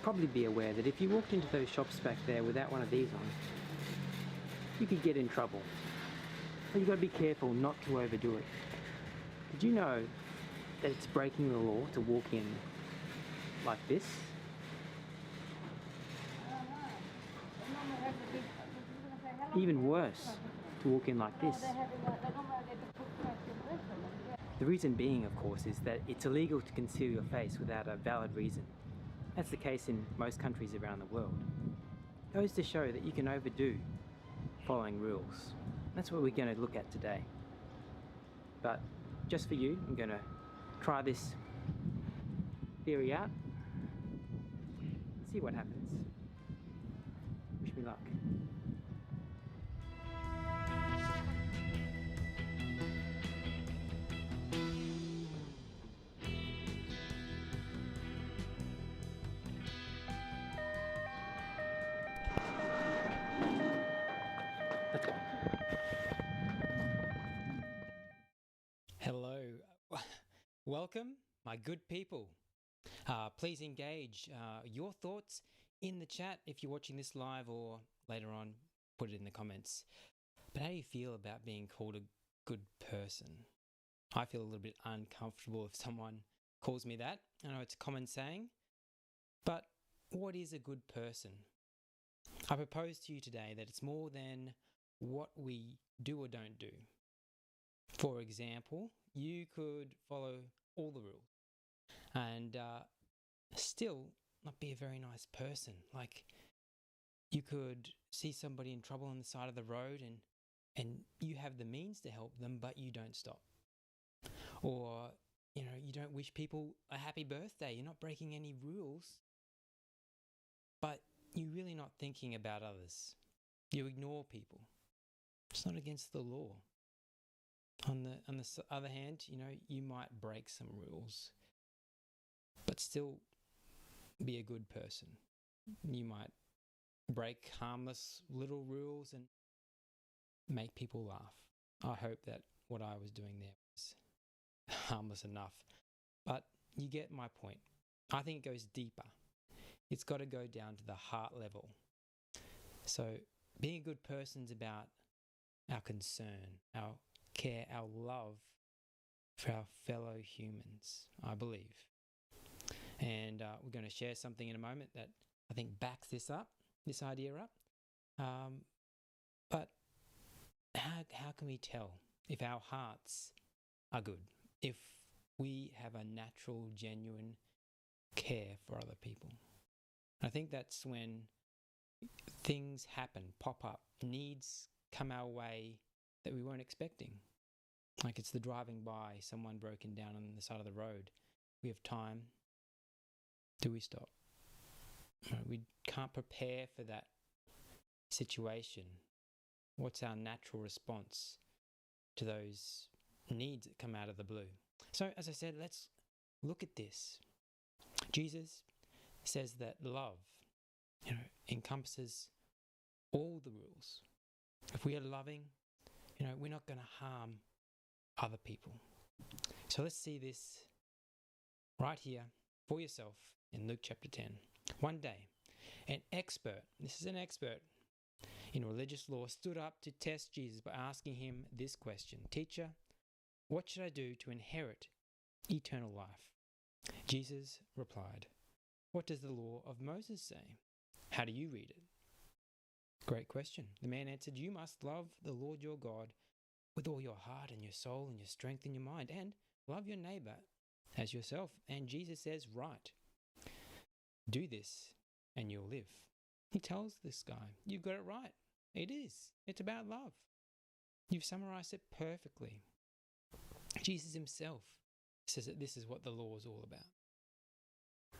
probably be aware that if you walked into those shops back there without one of these on, you could get in trouble. But you've got to be careful not to overdo it. Did you know that it's breaking the law to walk in like this? Even worse, to walk in like this. The reason being, of course, is that it's illegal to conceal your face without a valid reason. That's the case in most countries around the world. It goes to show that you can overdo following rules. That's what we're going to look at today. But just for you, I'm going to try this theory out. See what happens. Wish me luck. Let's go. Hello. Welcome, my good people. Please engage your thoughts in the chat if you're watching this live, or later on, put it in the comments. But how do you feel about being called a good person? I feel a little bit uncomfortable if someone calls me that. I know it's a common saying, but what is a good person? I propose to you today that it's more than what we do or don't do. For example, you could follow all the rules and still not be a very nice person. Like, you could see somebody in trouble on the side of the road and you have the means to help them, but you don't stop. Or, you don't wish people a happy birthday. You're not breaking any rules, but you're really not thinking about others. You ignore people. It's not against the law. On the other hand, you might break some rules, but still be a good person. You might break harmless little rules and make people laugh. I hope that what I was doing there was harmless enough, but you get my point. I think it goes deeper. It's got to go down to the heart level. So being a good person's about our concern, our care, our love for our fellow humans, I believe. And we're going to share something in a moment that I think backs this idea up. But how can we tell if our hearts are good, if we have a natural, genuine care for other people? I think that's when things happen, pop up, needs come our way that we weren't expecting. Like, it's the driving by, someone broken down on the side of the road. We have time. Do we stop? We can't prepare for that situation. What's our natural response to those needs that come out of the blue? So, as I said, let's look at this. Jesus says that love, encompasses all the rules. If we are loving, we're not going to harm other people. So let's see this right here for yourself in Luke chapter 10. One day, an expert in religious law stood up to test Jesus by asking him this question: "Teacher, what should I do to inherit eternal life?" Jesus replied, "What does the law of Moses say? How do you read it?" Great question. The man answered, "You must love the Lord your God with all your heart and your soul and your strength and your mind, and love your neighbor as yourself." And Jesus says, "Right. Do this and you'll live." He tells this guy, "You've got it right. It is. It's about love. You've summarized it perfectly." Jesus himself says that this is what the law is all about.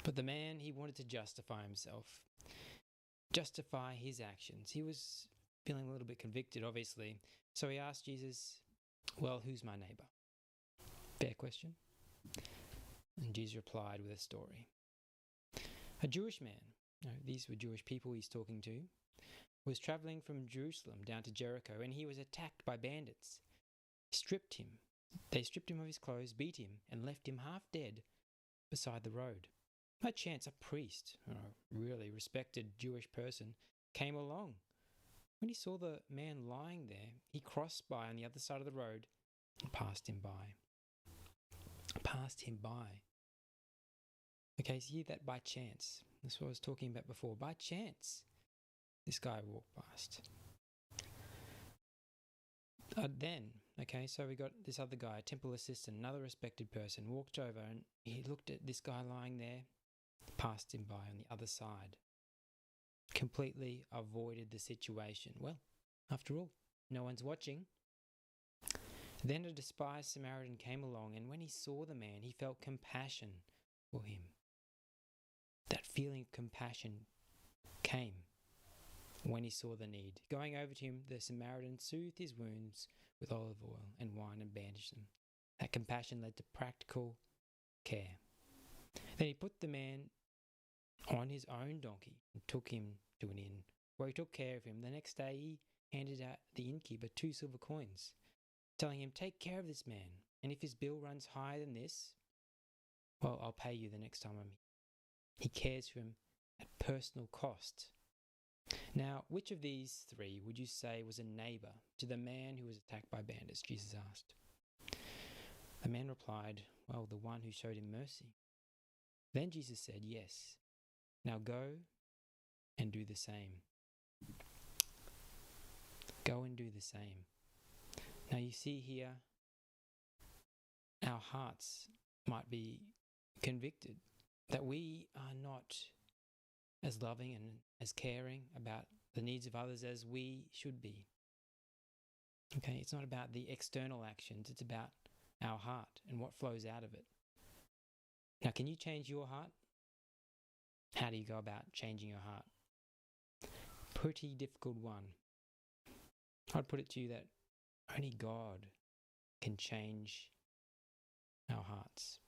But the man, he wanted to justify himself, justify his actions. He was feeling a little bit convicted, obviously. So he asked Jesus, "Well, who's my neighbor?" Fair question. And Jesus replied with a story. A Jewish man, these were Jewish people he's talking to, was traveling from Jerusalem down to Jericho, and he was attacked by bandits. They stripped him of his clothes, beat him, and left him half dead beside the road. By chance, a priest, or a really respected Jewish person, came along. When he saw the man lying there, he crossed by on the other side of the road and passed him by. Passed him by. Okay, so hear that by chance. That's what I was talking about before. By chance, this guy walked past. So we got this other guy, a temple assistant, another respected person, walked over and he looked at this guy lying there, passed him by on the other side. Completely avoided the situation. Well, after all, no one's watching. Then a despised Samaritan came along, and when he saw the man, he felt compassion for him. That feeling of compassion came when he saw the need. Going over to him, the Samaritan soothed his wounds with olive oil and wine and bandaged them. That compassion led to practical care. Then he put the man on his own donkey and took him to an inn, where he took care of him. The next day he handed out the innkeeper 2 silver coins, telling him, "Take care of this man, and if his bill runs higher than this, well, I'll pay you the next time I'm here." He cares for him at personal cost. Now, which of these 3 would you say was a neighbor to the man who was attacked by bandits? Jesus asked. The man replied, "Well, the one who showed him mercy." Then Jesus said, "Yes, now go and do the same." Go and do the same. Now you see here, our hearts might be convicted that we are not as loving and as caring about the needs of others as we should be. Okay, it's not about the external actions, it's about our heart and what flows out of it. Now, can you change your heart? How do you go about changing your heart? Pretty difficult one. I'd put it to you that only God can change our hearts.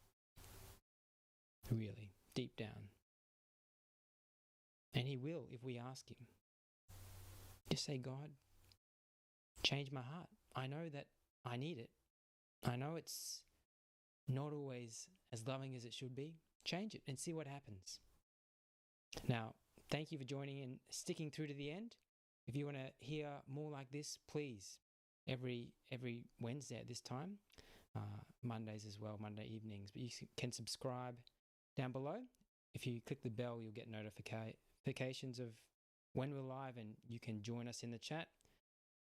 Really, deep down. And He will if we ask Him. Just say, "God, change my heart. I know that I need it. I know it's not always as loving as it should be. Change it and see what happens." Now, thank you for joining and sticking through to the end. If you want to hear more like this, please, every Wednesday at this time, Mondays as well, Monday evenings. But you can subscribe down below. If you click the bell, you'll get notifications of when we're live, and you can join us in the chat.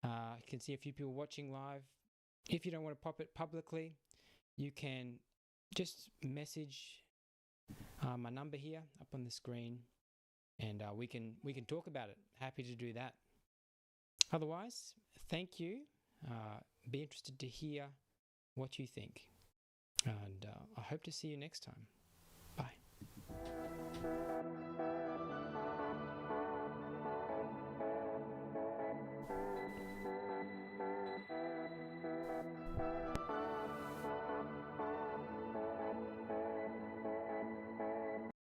You can see a few people watching live. If you don't want to pop it publicly, you can just message my number here up on the screen, and we can talk about it. Happy to do that. Otherwise, thank you. Be interested to hear what you think, and I hope to see you next time.